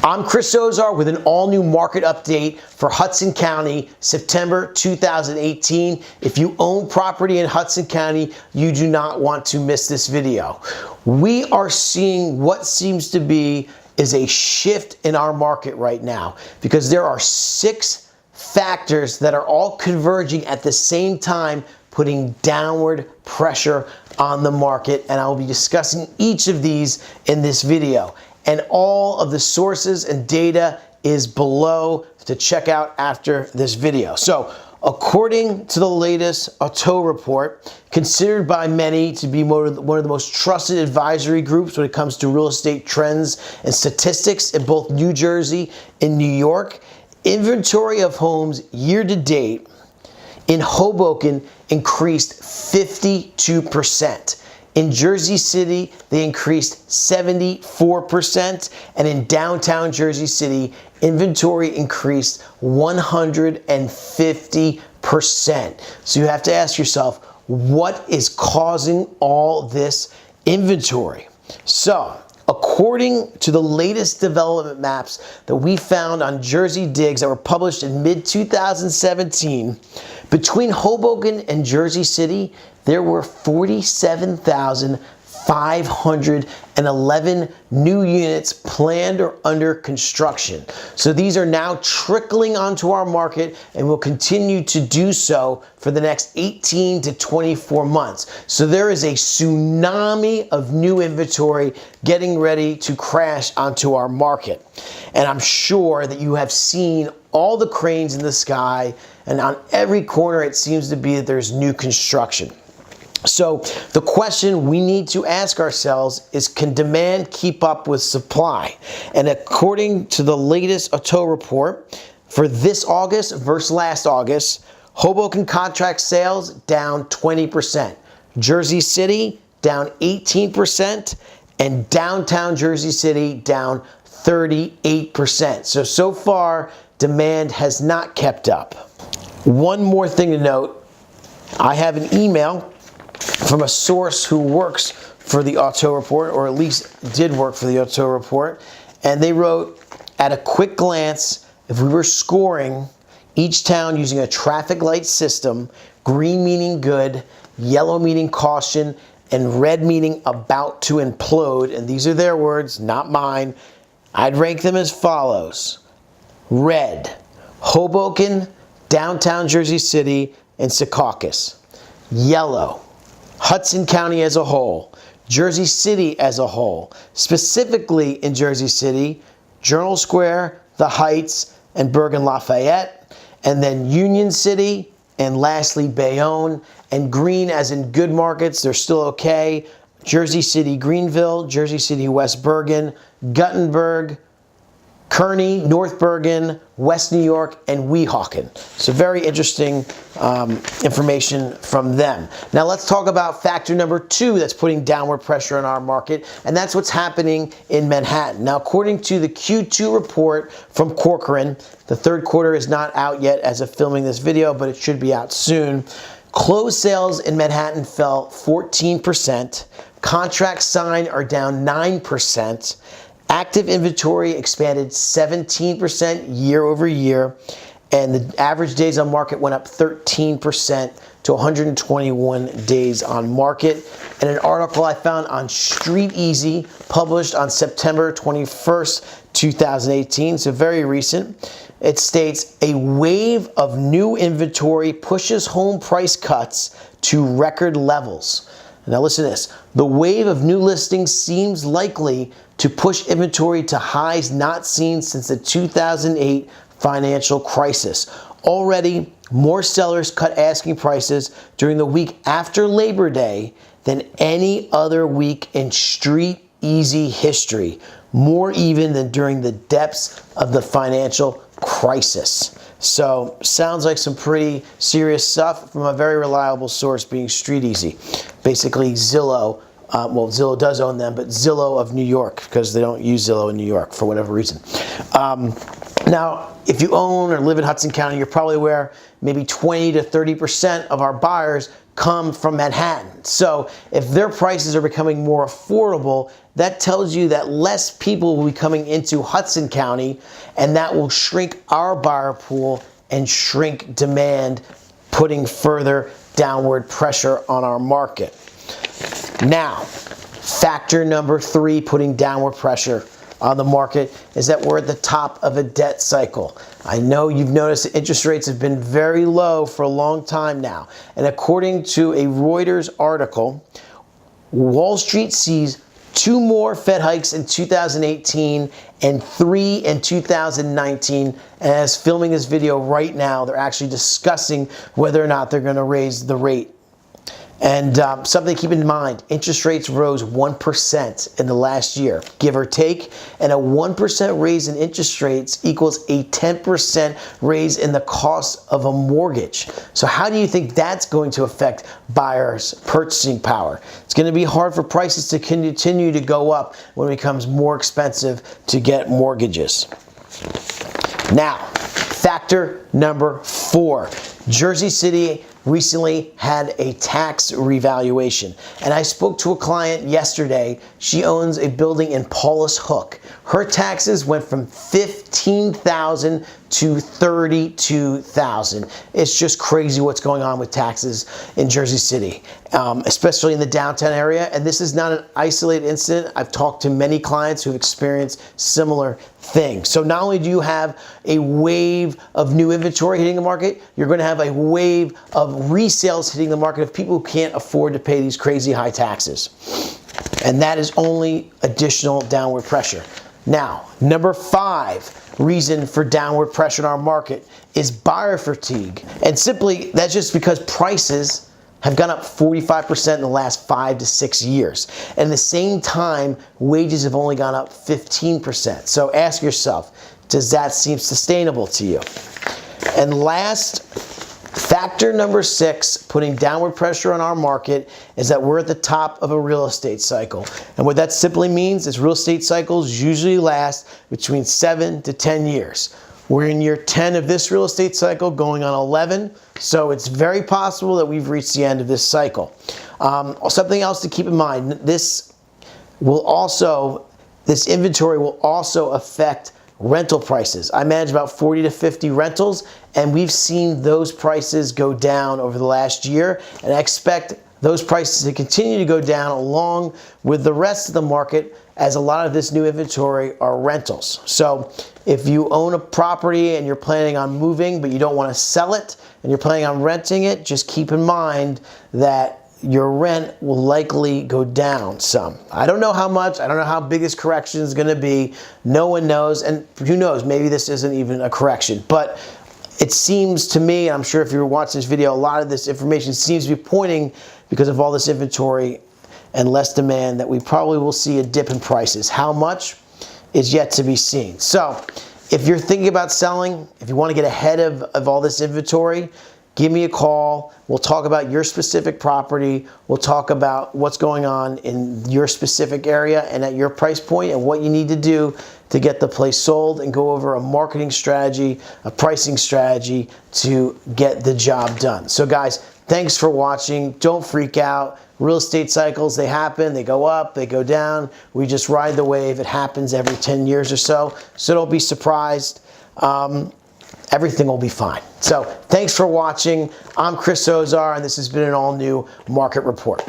I'm Chris Ozar with an all-new market update for Hudson County, September 2018. If you own property in Hudson County, you do not want to miss this video. We are seeing what seems to be is a shift in our market right now because there are 6 factors that are all converging at the same time, putting downward pressure on the market, and I will be discussing each of these in this video. And all of the sources and data is below to check out after this video. So, according to the latest Ozar report, considered by many to be one of the most trusted advisory groups when it comes to real estate trends and statistics in both New Jersey and New York, inventory of homes year to date in Hoboken increased 52%. In Jersey City, they increased 74%, and in downtown Jersey City, inventory increased 150%. So you have to ask yourself, what is causing all this inventory? So, according to the latest development maps that we found on Jersey Digs that were published in mid-2017, between Hoboken and Jersey City, there were 47,511 new units planned or under construction. So these are now trickling onto our market and will continue to do so for the next 18 to 24 months. So there is a tsunami of new inventory getting ready to crash onto our market. And I'm sure that you have seen all the cranes in the sky, and on every corner it seems to be that there's new construction. So the question we need to ask ourselves is, can demand keep up with supply? And according to the latest Ozar report, for this August versus last August, Hoboken contract sales down 20%, Jersey City down 18%, and downtown Jersey City down 38%. So far, demand has not kept up. One more thing to note, I have an email from a source who works for the Ozar report, or at least did work for the Ozar report, and they wrote, at a quick glance, if we were scoring each town using a traffic light system, green meaning good, yellow meaning caution, and red meaning about to implode, and these are their words, not mine, I'd rank them as follows. Red, Hoboken, downtown Jersey City, and Secaucus. Yellow, Hudson County as a whole, Jersey City as a whole, specifically in Jersey City, Journal Square, The Heights, and Bergen Lafayette, and then Union City, and lastly Bayonne, and green as in good markets, they're still okay, Jersey City Greenville, Jersey City West Bergen, Guttenberg, Kearney, North Bergen, West New York, and Weehawken. So very interesting information from them. Now let's talk about factor number 2 that's putting downward pressure on our market, and that's what's happening in Manhattan. Now, according to the Q2 report from Corcoran, the third quarter is not out yet as of filming this video, but it should be out soon. Closed sales in Manhattan fell 14%. Contracts signed are down 9%. Active inventory expanded 17% year over year, and the average days on market went up 13% to 121 days on market. And an article I found on Street Easy, published on September 21st, 2018, so very recent, it states, a wave of new inventory pushes home price cuts to record levels. Now listen to this. The wave of new listings seems likely to push inventory to highs not seen since the 2008 financial crisis. Already, more sellers cut asking prices during the week after Labor Day than any other week in Street Easy history, more even than during the depths of the financial crisis. So, sounds like some pretty serious stuff from a very reliable source, being Street Easy. Basically, Zillow, well, Zillow does own them, but Zillow of New York, because they don't use Zillow in New York for whatever reason. Now, if you own or live in Hudson County, you're probably aware maybe 20 to 30% of our buyers come from Manhattan. So if their prices are becoming more affordable, that tells you that less people will be coming into Hudson County, and that will shrink our buyer pool and shrink demand, putting further downward pressure on our market. Now, factor number 3 putting downward pressure on the market is that we're at the top of a debt cycle. I know you've noticed that interest rates have been very low for a long time now. And according to a Reuters article, Wall Street sees 2 more Fed hikes in 2018 and 3 in 2019. And as filming this video right now, they're actually discussing whether or not they're going to raise the rate. And something to keep in mind, interest rates rose 1% in the last year, give or take, and a 1% raise in interest rates equals a 10% raise in the cost of a mortgage. So how do you think that's going to affect buyers' purchasing power? It's going to be hard for prices to continue to go up when it becomes more expensive to get mortgages. Now, factor number 4, Jersey City recently had a tax revaluation. And I spoke to a client yesterday. She owns a building in Paulus Hook. Her taxes went from $15,000 to $32,000. It's just crazy what's going on with taxes in Jersey City, especially in the downtown area. And this is not an isolated incident. I've talked to many clients who've experienced similar things. So not only do you have a wave of new inventory hitting the market, you're going to have a wave of resales hitting the market of people who can't afford to pay these crazy high taxes. And that is only additional downward pressure. Now, number 5 reason for downward pressure in our market is buyer fatigue. And simply, that's just because prices have gone up 45% in the last 5 to 6 years. And at the same time, wages have only gone up 15%. So ask yourself, does that seem sustainable to you? And last, factor number 6, putting downward pressure on our market, is that we're at the top of a real estate cycle. And what that simply means is real estate cycles usually last between 7 to 10 years. We're in year 10 of this real estate cycle, going on 11, so it's very possible that we've reached the end of this cycle. Something else to keep in mind, this inventory will also affect rental prices. I manage about 40 to 50 rentals, and we've seen those prices go down over the last year, and I expect those prices to continue to go down along with the rest of the market, as a lot of this new inventory are rentals. So if you own a property and you're planning on moving but you don't want to sell it and you're planning on renting it, just keep in mind that your rent will likely go down some. I don't know how much, I don't know how big this correction is going to be. No one knows, and who knows, maybe this isn't even a correction. But it seems to me, and I'm sure if you're watching this video, a lot of this information seems to be pointing, because of all this inventory and less demand, that we probably will see a dip in prices. How much is yet to be seen. So if you're thinking about selling, if you want to get ahead of all this inventory, give me a call. We'll talk about your specific property. We'll talk about what's going on in your specific area and at your price point and what you need to do to get the place sold, and go over a marketing strategy, a pricing strategy to get the job done. So guys, thanks for watching. Don't freak out. Real estate cycles, they happen, they go up, they go down. We just ride the wave. It happens every 10 years or so. So don't be surprised. Everything will be fine. So thanks for watching. I'm Ozar, and this has been an all-new market report.